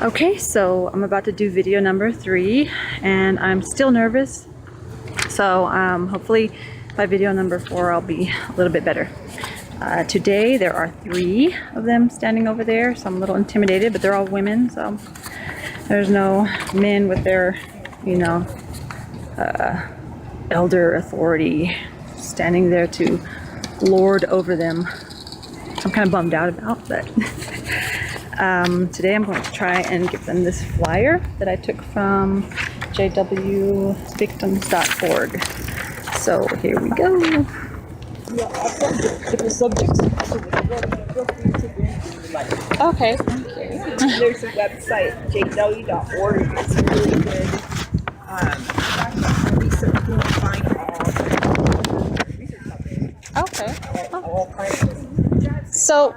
Okay, so I'm about to do video number 3 and I'm still nervous. So hopefully by video number 4 I'll be a little bit better. Today there are 3 of them standing over there, so I'm a little intimidated, but they're all women, so there's no men with their, you know, elder authority standing there to lord over them. I'm kind of bummed out about, but today I'm going to try and give them this flyer that I took from jwvictims.org. So here we go. Different subjects. Okay. There's a website, jw.org. It's really good. So you can find all research topics. Okay. All kinds of. So,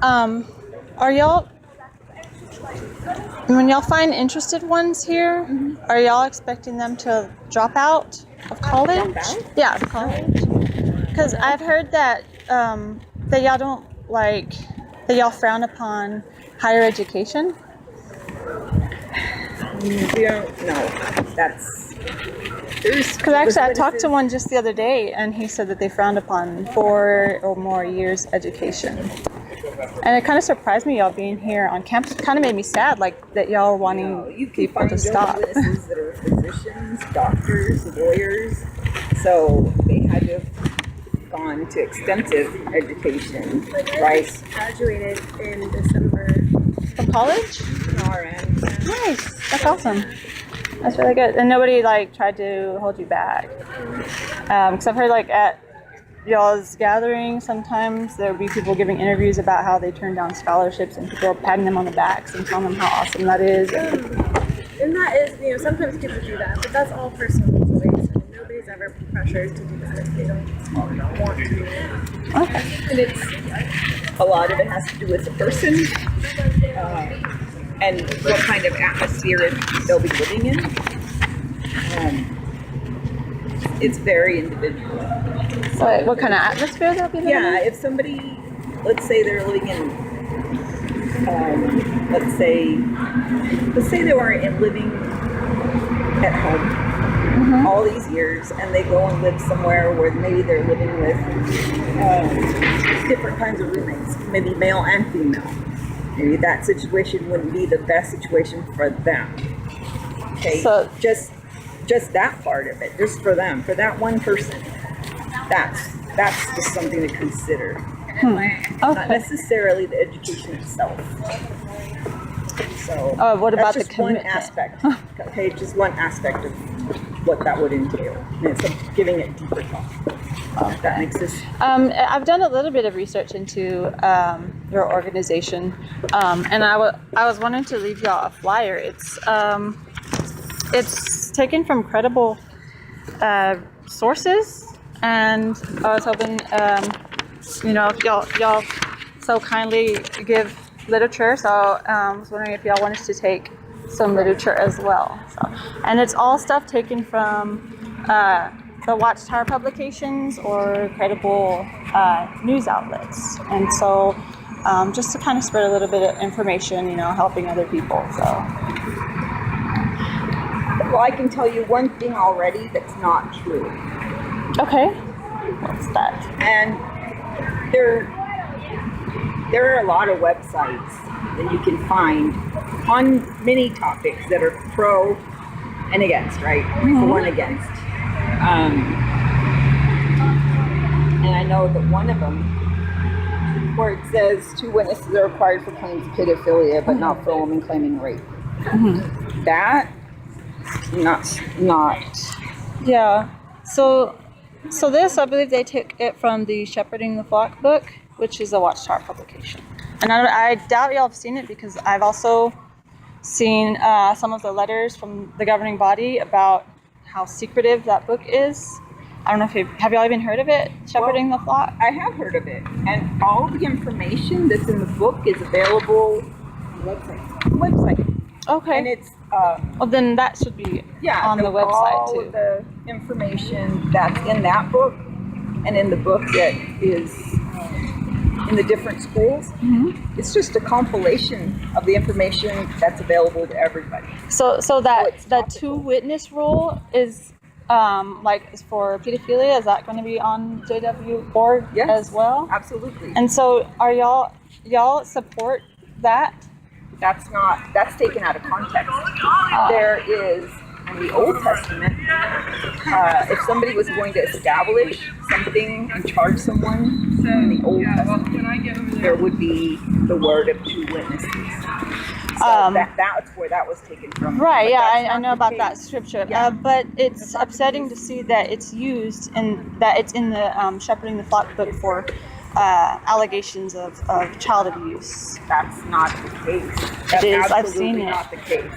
are y'all, when y'all find interested ones here, are y'all expecting them to drop out of college? Drop out? Yeah, of college. Because I've heard that that y'all don't like, that y'all frown upon higher education. We don't know. Because actually, I talked to one just the other day, and he said that they frowned upon 4 or more years education. And it kind of surprised me, y'all being here on campus. It kind of made me sad, like that y'all are wanting people to stop. Witnesses that are physicians, doctors, lawyers, so they had to have gone to extensive education, right? Graduated in December. From college? RN. Nice. That's awesome. That's really good. And nobody like tried to hold you back. Because I've heard like at y'all's gathering, sometimes there would be people giving interviews about how they turned down scholarships and people are patting them on the backs and telling them how awesome that is. And that is, you know, sometimes people do that, but that's all personal choice. And nobody's ever pressured to do that if they don't want to do it. Okay. And it's, a lot of it has to do with the person and what kind of atmosphere they'll be living in. It's very individual. What kind of atmosphere they'll be living in? Yeah, if somebody, let's say they're living in, let's say they were living at home all these years, and they go and live somewhere where maybe they're living with different kinds of roommates, maybe male and female. Maybe that situation wouldn't be the best situation for them. Okay, So just that part of it, just for them, for that one person. That's just something to consider. Not Okay. necessarily the education itself. So What about that's the just one commitment? aspect. Okay, just one aspect of what that would entail. And it's giving it deeper thought. If that makes sense. I've done a little bit of research into your organization, and I was wanting to leave y'all a flyer. It's taken from credible sources, and I was hoping, you know, if y'all so kindly give literature, so I was wondering if y'all wanted to take some literature as well. So, and it's all stuff taken from the Watchtower publications or credible news outlets, and so just to kind of spread a little bit of information, you know, helping other people. So. Well, I can tell you one thing already that's not true. Okay. What's that? And there are a lot of websites that you can find on many topics that are pro and against, right? For and against. And I know that one of them, where it says 2 witnesses are required for claims of pedophilia, but not for a woman claiming rape. That, not. Yeah. So this, I believe they took it from the Shepherding the Flock book, which is a Watchtower publication. And I doubt y'all have seen it because I've also seen some of the letters from the governing body about how secretive that book is. I don't know if have y'all even heard of it, Shepherding the Flock? I have heard of it, and all the information that's in the book is available on the website. Okay. And it's well, then that should be on the website all too. of the information that's in that book and in the book that is in the different schools. It's just a compilation of the information that's available to everybody. So it's that topical. two witness rule is is for pedophilia. Is that going to be on JW.org Yes, as well? absolutely. And so are y'all support that? That's taken out of context. There is, in the Old Testament, if somebody was going to establish something and charge someone in the Old Testament, there would be the word of two witnesses. So that's where that was taken from. Right, But yeah, that's I not know the about case. that scripture. Yeah. But it's upsetting to see that it's used and that it's in the Shepherding the Flock book for allegations of child abuse. That's not the case. That's It is. I've absolutely seen it. not the case.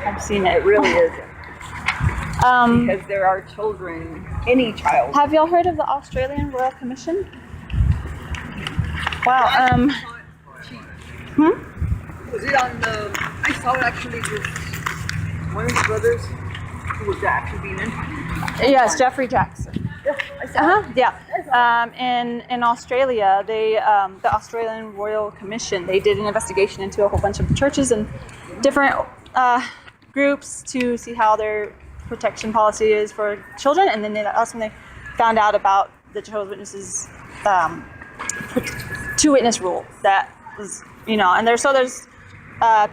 I've seen it. It really isn't. Because there are children, any child. Have y'all heard of the Australian Royal Commission? Wow. Was it on the? I saw it actually with one of the brothers who was actually being interviewed. Yes, Jeffrey Jackson. Yeah, I saw it. Yeah. In Australia, the Australian Royal Commission, they did an investigation into a whole bunch of churches and different groups to see how their protection policy is for children, and then that's when they found out about the Jehovah's Witnesses two witness rule that was, and there's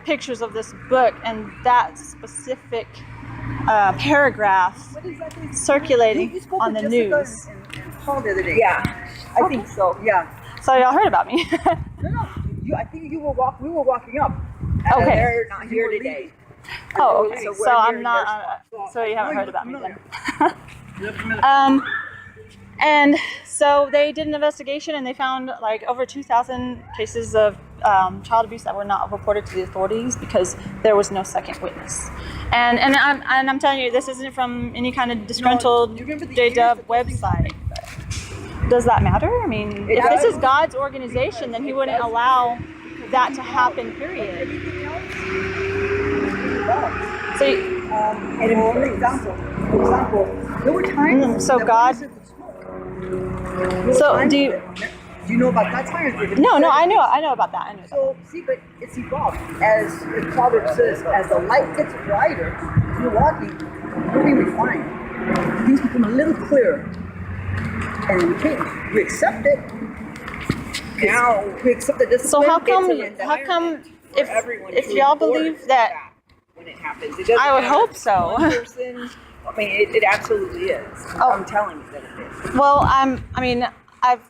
pictures of this book and that specific paragraph circulating You spoke on with the Jessica news. and Paul the other day. Yeah, I think so. Yeah. So y'all heard about me. No. I think we were walking up. Okay. They're not here today. Oh, okay. So So we're I'm here not. So you haven't No, heard about me no. then. And so they did an investigation and they found like over 2,000 cases of child abuse that were not reported to the authorities because there was no second witness. And I'm telling you, this isn't from any kind of disgruntled you remember the years JW that those things website. Does that matter? I mean, if this does. is God's organization, then He wouldn't allow that to happen. Period. So, And for example, there were times. so that God- witnesses would smoke. so do you? Do you know about that time? No, I know about that. I know. So see, but it's evolved. As the Proverbs says, as the light gets brighter, you're walking, you're being refined. Things become a little clearer, and we can't. We accept it. Now we accept that this. So how come It's an environment for everyone if to y'all report believe that? when it happens, it doesn't I would matter hope if it's so. one person. I mean, it absolutely is. Oh. I'm telling you that it is. Well, I've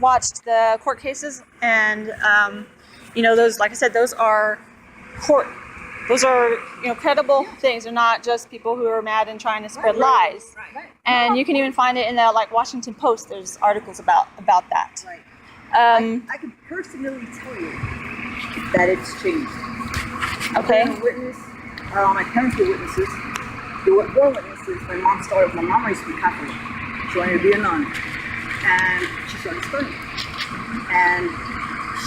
watched the court cases, and those, like I said, those are credible things. They're not just people who are mad and trying to spread lies. Right. And you can even find it in the Washington Post. There's articles about that. Right. Um, I can personally tell you that it's changed. okay. I'm a witness. My parents were witnesses. They were witnesses. My mom used to be Catholic. She wanted to be a nun. And she started studying. And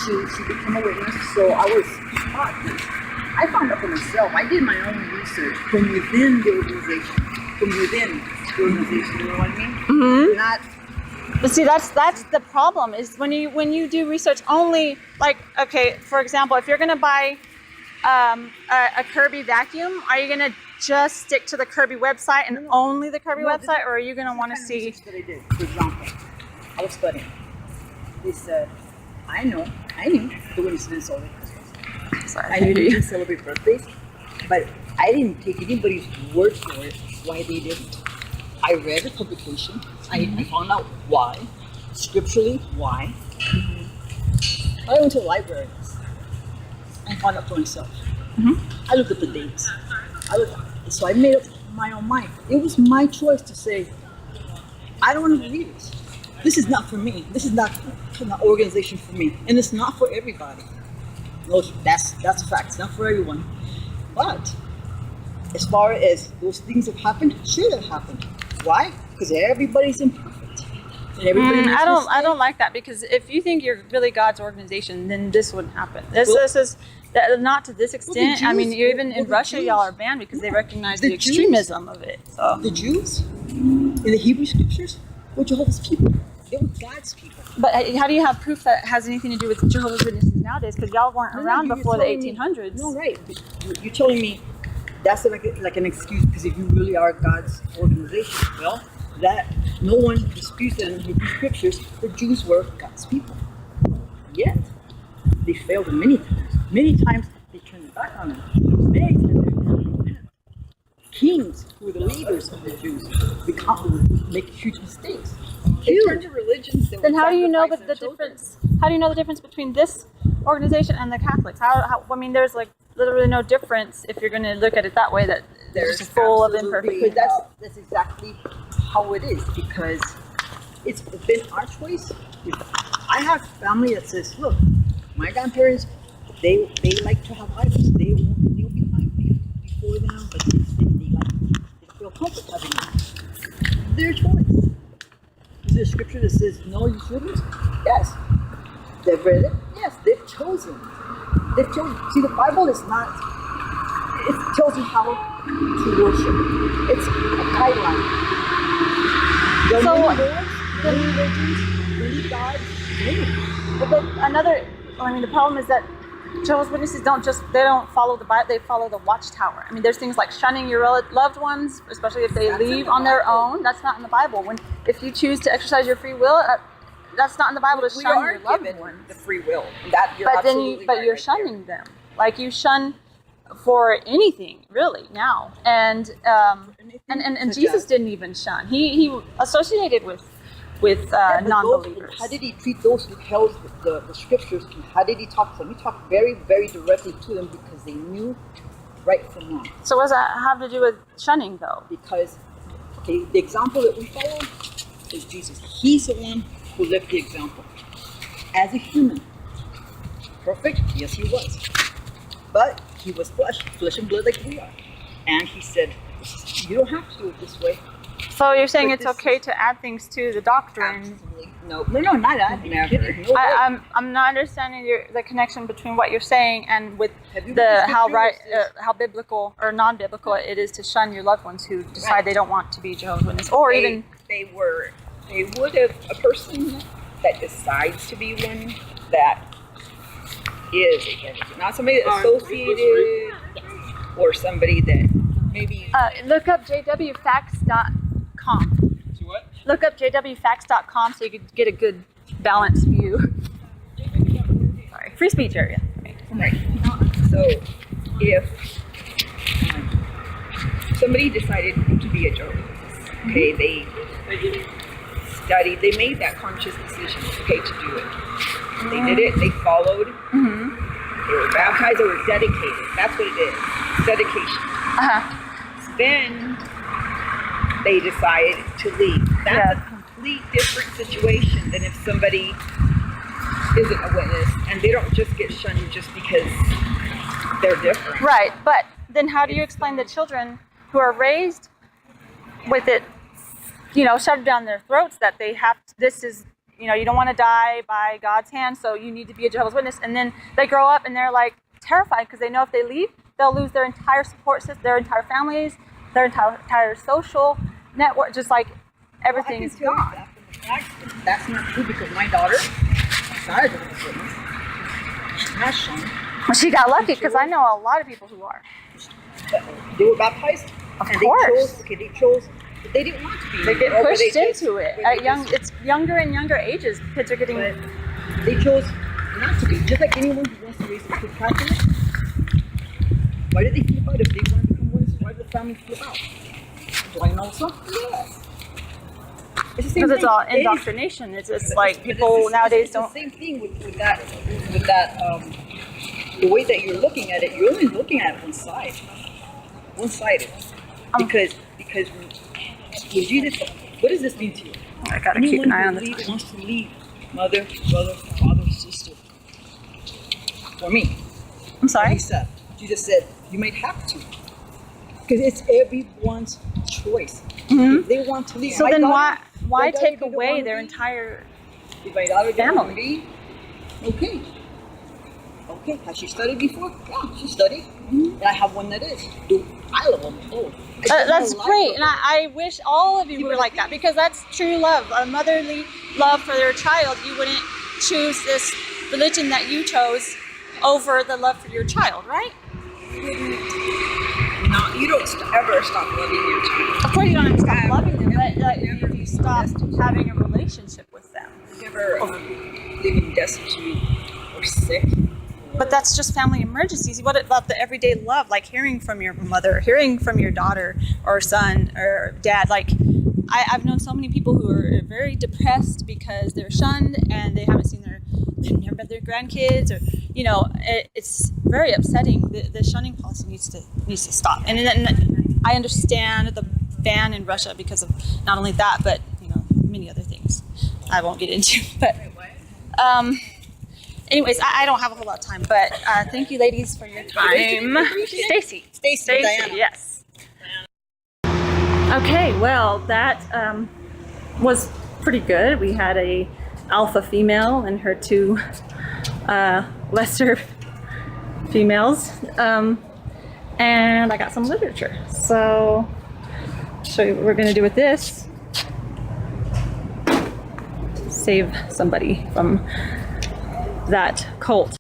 she became a witness. So I was taught this. I found out for myself. I did my own research from within the organization. You know what I mean? Mm-hmm. Not. But see, that's the problem is when you do research only, for example, if you're gonna buy a Kirby vacuum, are you gonna just stick to the Kirby website and only the Kirby website, or are you gonna want to see? That I did. For example, I was studying. They said, I knew the witnesses didn't celebrate Christmas. Sorry. I knew they didn't celebrate birthdays, but I didn't take anybody's word for it why they didn't. I read the publication. I found out why, scripturally why. I went to the library. I found out for myself. I looked at the dates. So I made up my own mind. It was my choice to say, I don't want to believe this. This is not for me. This is not an organization for me, and it's not for everybody. No, that's a fact. It's not for everyone. But as far as those things have happened, sure they've happened. Why? Because everybody's imperfect. And everybody makes I mistakes. don't like that, because if you think you're really God's organization, then this wouldn't happen. This is not to this extent. I mean, Jews- even in the Russia, Jews- y'all are banned because they recognize the the Jews- extremism of it. So The Jews in the Hebrew scriptures were Jehovah's people. They were God's people. But how do you have proof that it has anything to do with Jehovah's Witnesses nowadays? Because y'all weren't around you're before the telling me- 1800s. No, right. You're telling me that's like an excuse because if you really are God's organization, well, that no one disputes that in Hebrew scriptures. The Jews were God's people. Yet they failed him many times. Many times they turned their back on him. Many times they didn't repent. Kings who were the leaders of the Jews make huge mistakes. They turned to religions that Then would how do you know sacrifice the their children. difference? How do you know the difference between this organization and the Catholics? I mean, there's like literally no difference if you're going to look at it that way. That there's There's full of absolutely- imperfect. Because that's exactly how it is. Because it's been our choice. I have family that says, look, my grandparents, they like to have idols. They will be fine before them, but they feel comfortable having it. Their choice. Is there a scripture that says no, you shouldn't? Yes. They've read it. Yes, they've chosen. They've chosen. See, the Bible is not. It tells you how to worship. It's a guideline. There are So, many lords, many religions, many gods, many. But the problem is that Jehovah's Witnesses don't follow the Bible, they follow the watchtower. I mean, there's things like shunning your loved ones, especially if they That's in leave the on their Bible. own. That's not in the Bible. If you choose to exercise your free will, that's not in the Bible to We shun are your loved given ones. the free will. That you're But absolutely right you're right there. shunning them. Like you shun for anything really now. And Jesus didn't even shun. He associated with Yeah, but non-believers. how did he treat those who held the scriptures? And how did he talk to them? He talked very, very directly to them because they knew right from wrong. So what does that have to do with shunning though? Because the example that we follow is Jesus. He's the one who left the example. As a human, perfect? Yes, he was. But he was flesh and blood like we are. And he said, you don't have to do it this way. So you're saying But it's this okay to add things to the doctrine? Absolutely. No, not that. Never. No way. I'm not understanding the connection between what you're saying and with Have you read the scriptures? how biblical or non-biblical it is to shun your loved ones who decide they don't want to be Jehovah's Witness, or even They would have a person that decides to be one that is a Jehovah's Witness, not somebody that's associated or somebody that maybe look up jwfacts.com. What? Look up jwfacts.com so you could get a good balanced view. Sorry, free speech area. right. So if somebody decided to be a Jehovah's Witness, okay, they studied, they made that conscious decision, okay, to do it. They did it, they followed, they were baptized, they were dedicated. That's what it is, dedication. Then they decide to leave. That's a complete different situation than if somebody isn't a witness and they don't just get shunned just because they're different. Right, but then how do you explain the children who are raised with it, shoved down their throats that they have to, this is, you don't want to die by God's hand, so you need to be a Jehovah's Witness, and then they grow up and they're like terrified because they know if they leave, they'll lose their entire support system, their entire families, their entire social network, just like everything is gone. That's not true because my daughter, not a Jehovah's Witness, she's not shown. Well, she got lucky because I know a lot of people who are. They were baptized. Of and course. They chose, but they didn't want to be. They get Or pushed they just- into it. or they It's younger and younger ages. Kids are getting. But they chose not to be. Just like anyone who wants to raise a kid Catholic. Why did they flip out if they want to become ones? Why did the family flip out? Do I know some? Yes. It's the same Because it's thing. all It is- indoctrination. It's just like but people it's nowadays the don't. same thing with that the way that you're looking at it. You're only looking at one-sided, because when Jesus, what does this mean to you? I gotta keep an eye on Anyone this. who wants to leave mother, brother, father, sister. For me, I'm sorry. he said, Jesus said, you might have to, because it's everyone's choice. If they want to leave. So My then daughter- why my daughter take didn't away want their to leave. entire If my daughter didn't want to family? leave, okay. Okay, has she studied before? Yeah, she studied. And I have one that is. Do I love them? Oh, That's great, and I wish all of you were like that, because that's true love, a motherly love for their child. You wouldn't choose this religion that you chose over the love for your child, right? No, you don't ever stop loving your child. Of course, you don't have to stop loving them, but you stop having a relationship with them. Never living destitute or sick. But that's just family emergencies. What about the everyday love, like hearing from your mother, hearing from your daughter or son or dad? Like, I've known so many people who are very depressed because they're shunned and they've never met their grandkids, or it's very upsetting. The shunning policy needs to stop. And then I understand the ban in Russia because of not only that, but many other things I won't get into. But anyways, I don't have a whole lot of time, but thank you, ladies, for your time. Stacy, Diana. yes. Okay, well, that was pretty good. We had a alpha female and her two lesser females, and I got some literature. So I'll show you what we're going to do with this. Save somebody from that cult.